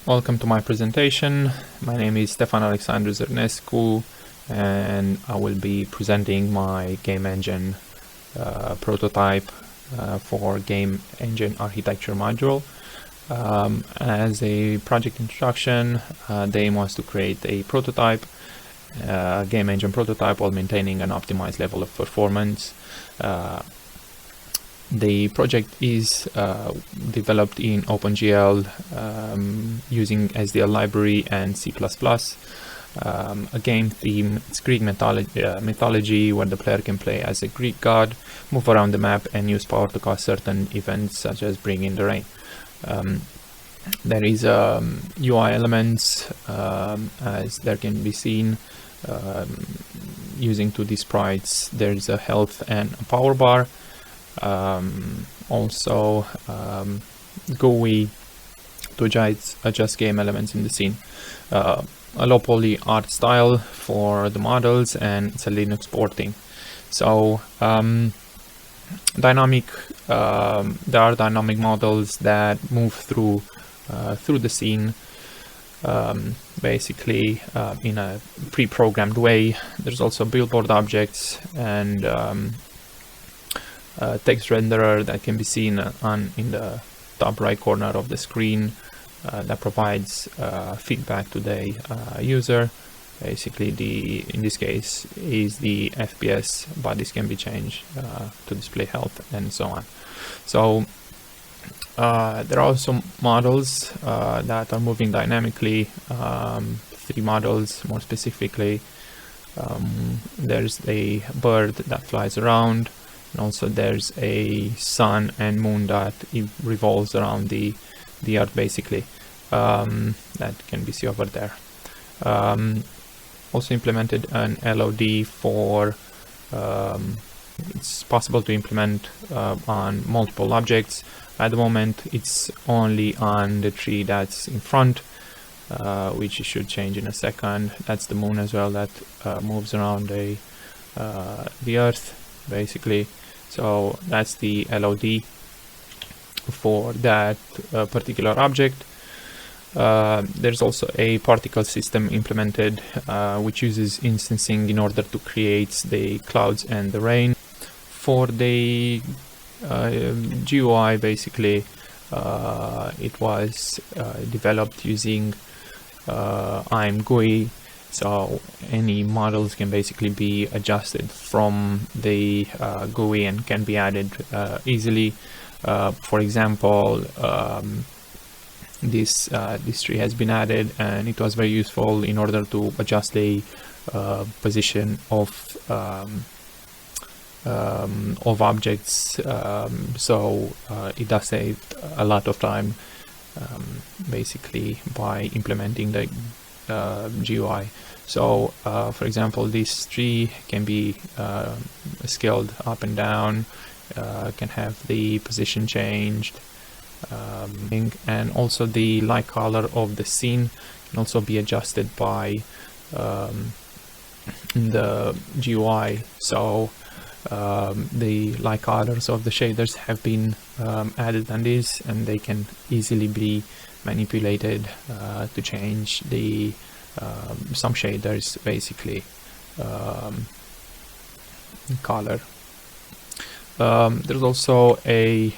Welcome to my presentation. My name is Stefan Alexandru Zărnescu and I will be presenting my game engine prototype for game engine architecture module. As a project introduction, the aim was to create a prototype, game engine prototype, while maintaining an optimized level of performance. The project is developed in OpenGL using SDL library and C++. A game theme, it's Greek mythology, where the player can play as a Greek god, move around the map, and use power to cause certain events such as bring in the rain. There is UI elements, as there can be seen, using 2D sprites. There's a health and a power bar. Also GUI to adjust game elements in the scene. A low poly art style for the models, and it's a Linux porting. So there are dynamic models that move through the scene, basically in a pre-programmed way. There's also billboard objects and text renderer that can be seen in the top right corner of the screen, that provides feedback to the user. Basically, in this case is the FPS, but this can be changed to display health and so on. So there are also models that are moving dynamically, 3 models more specifically. There's a bird that flies around, and also there's a sun and moon that revolves around the earth, basically, that can be seen over there. Also implemented an LOD for it's possible to implement on multiple objects. At the moment it's only on the tree that's in front, which should change in a second. That's the moon as well, that moves around the earth, basically. So that's the LOD for that particular object. There's also a particle system implemented, which uses instancing in order to create the clouds and the rain. For the GUI, basically, it was developed using I'm GUI. So any models can basically be adjusted from the GUI and can be added easily. For example, this tree has been added, and it was very useful in order to adjust the position of objects. So it does save a lot of time, basically, by implementing the GUI. So for example, this tree can be scaled up and down, can have the position changed, and also the light color of the scene can also be adjusted by the GUI. So the light colors of the shaders have been added on this, and they can easily be manipulated to change the some shaders, basically, color. There's also a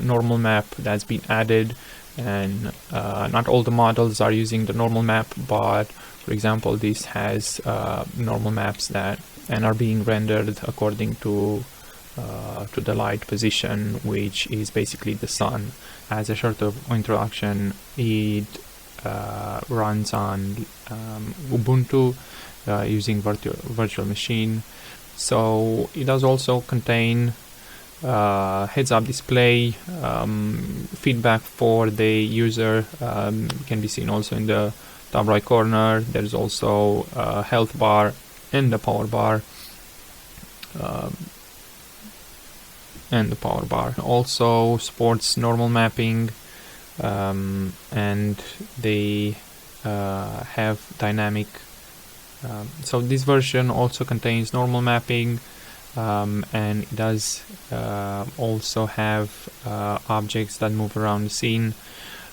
normal map that's been added, and not all the models are using the normal map, but for example, this has normal maps that are being rendered according to the light position, which is basically the sun. As a short of introduction, it runs on Ubuntu using virtual machine. So it does also contain heads-up display, feedback for the user, can be seen also in the top right corner. There's also a health bar and the power bar, also supports normal mapping, and they have dynamic. So this version also contains normal mapping, and it does also have objects that move around the scene.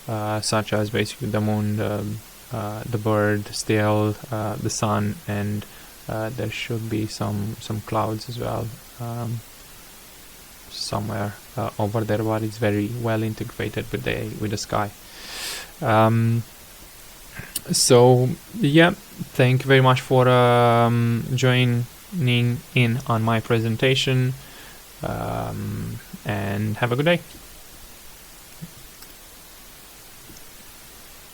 such as basically the moon, the bird still, the sun, and there should be some clouds as well somewhere over there, but it's very well integrated with the sky. So yeah, thank you very much for joining in on my presentation, and have a good day.